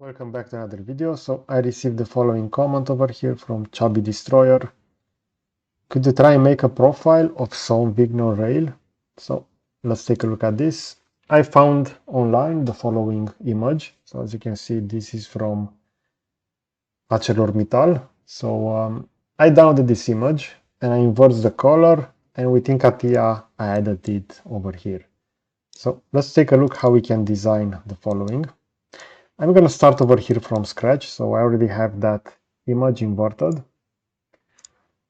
Welcome back to another video. So I received the following comment over here from Chubby Destroyer. Could you try and make a profile of some Vignole Rail? So let's take a look at this. I found online the following image. So as you can see, this is from ArcelorMittal. So I downloaded this image and I inverted the color, and within CATIA I added it over here. So let's take a look how we can design the following. I'm going to start over here from scratch, so I already have that image inverted.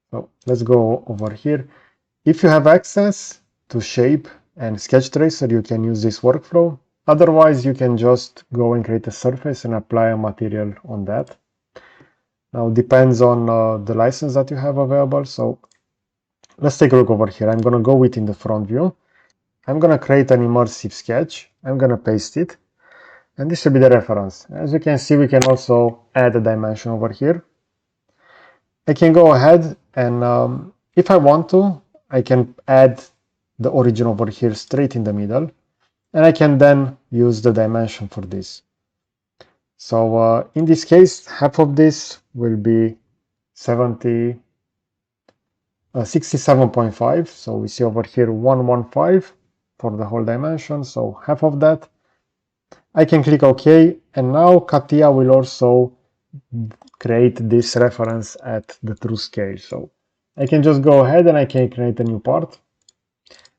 So let's go over here. If you have access to Shape and Sketch Tracer, you can use this workflow. Otherwise, you can just go and create a surface and apply a material on that. Now, it depends on the license that you have available. So let's take a look over here. I'm going to go within the front view. I'm going to create an immersive sketch. I'm going to paste it. And this will be the reference. As you can see, we can also add a dimension over here. I can go ahead and if I want to, I can add the origin over here straight in the middle. And I can then use the dimension for this. So in this case, half of this will be 67.5. So we see over here 115 for the whole dimension. So half of that. I can click OK, and now CATIA will also create this reference at the true scale. So I can just go ahead and I can create a new part.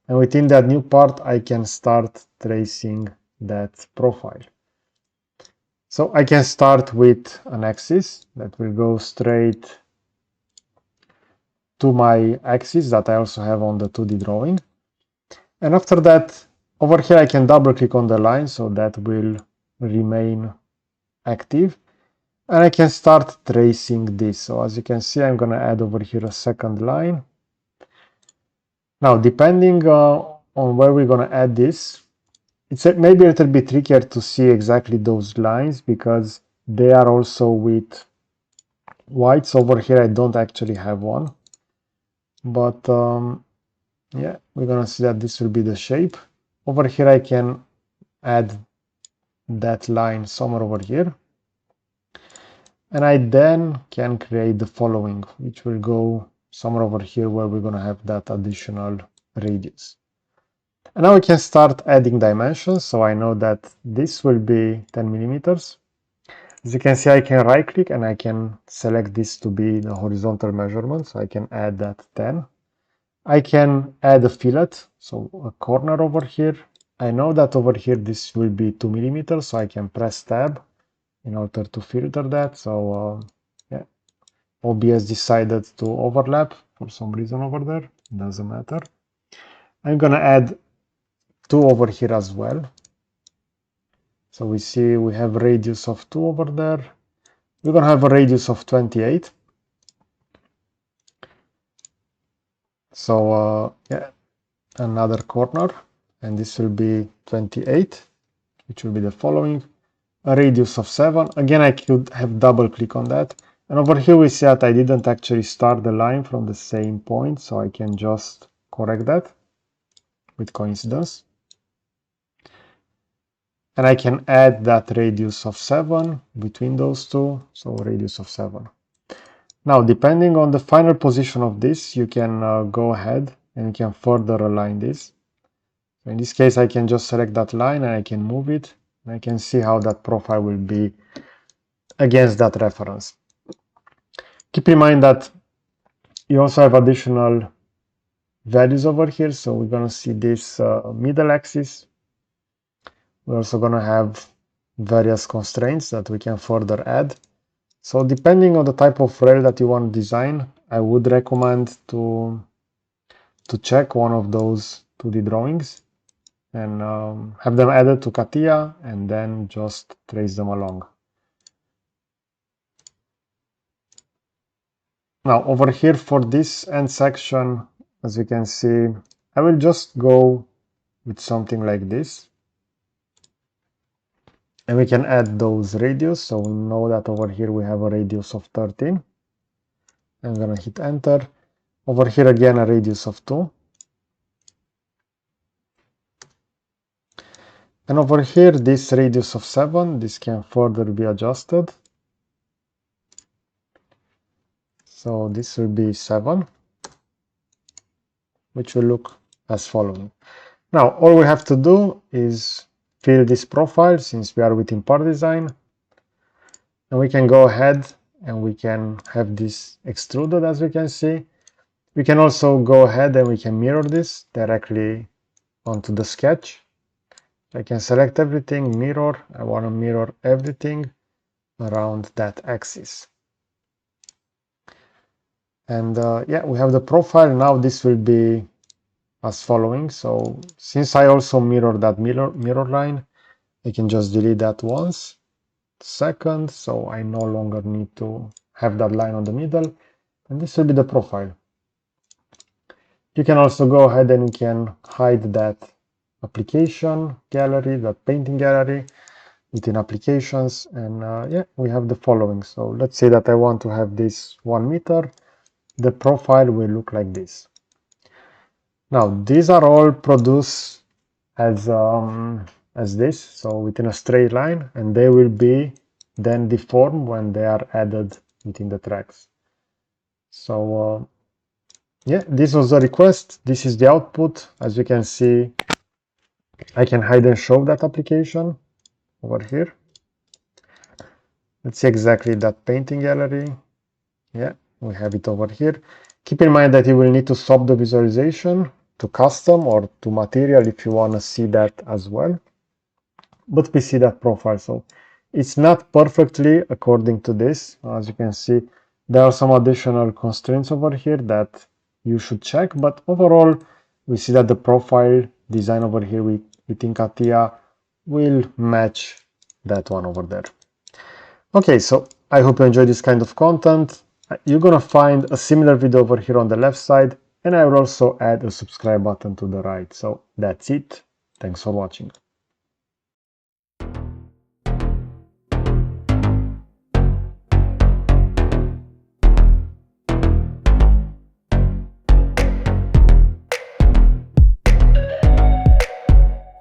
And within that new part, I can start tracing that profile. So I can start with an axis that will go straight to my axis that I also have on the 2D drawing. And after that, over here, I can double click on the line, so that will remain active. And I can start tracing this. So as you can see, I'm going to add over here a second line. Now, depending on where we're going to add this, it's maybe a little bit trickier to see exactly those lines because they are also with white. So over here, I don't actually have one. But yeah, we're going to see that this will be the shape. Over here, I can add that line somewhere over here. And I then can create the following, which will go somewhere over here where we're going to have that additional radius. And now we can start adding dimensions. So I know that this will be 10 millimeters. As you can see, I can right click and I can select this to be the horizontal measurement. So I can add that 10. I can add a fillet, so a corner over here. I know that over here this will be 2 millimeters, so I can press tab in order to filter that. So yeah, OBS decided to overlap for some reason over there. Doesn't matter. I'm gonna add 2 over here as well. So we see we have a radius of 2 over there. We're gonna have a radius of 28. So yeah, another corner, and this will be 28, which will be the following. A radius of 7. Again, I could have double click on that. And over here we see that I didn't actually start the line from the same point, so I can just correct that with coincidence. And I can add that radius of 7 between those two, so radius of 7. Now, depending on the final position of this, you can go ahead and you can further align this. So in this case, I can just select that line and I can move it. And I can see how that profile will be against that reference. Keep in mind that you also have additional values over here. So we're going to see this middle axis. We're also going to have various constraints that we can further add. So depending on the type of rail that you want to design, I would recommend to check one of those 2D drawings and have them added to CATIA and then just trace them along. Now over here for this end section, as you can see, I will just go with something like this. And we can add those radius. So we know that over here we have a radius of 13. I'm going to hit enter. Over here again a radius of 2. And over here, this radius of 7, this can further be adjusted. So this will be 7, which will look as following. Now, all we have to do is fill this profile since we are within part design. And we can go ahead and we can have this extruded, as we can see. We can also go ahead and we can mirror this directly onto the sketch. I can select everything, mirror. I want to mirror everything around that axis. And yeah, we have the profile. Now this will be as following. So since I also mirror that mirror line, I can just delete that once. Second, so I no longer need to have that line on the middle. And this will be the profile. You can also go ahead and you can hide that application gallery, that painting gallery within applications. And yeah, we have the following. So let's say that I want to have this 1 meter. The profile will look like this. Now, these are all produced as this, so within a straight line, and they will be then deformed when they are added within the tracks. So yeah, this was the request. This is the output. As you can see, I can hide and show that application over here. Let's see exactly that painting gallery. Yeah, we have it over here. Keep in mind that you will need to swap the visualization to custom or to material if you want to see that as well. But we see that profile, so it's not perfectly according to this. As you can see, there are some additional constraints over here that you should check, but overall we see that the profile design over here within CATIA will match that one over there. Okay, so I hope you enjoyed this kind of content. You're gonna find a similar video over here on the left side, and I will also add a subscribe button to the right. So that's it. Thanks for watching.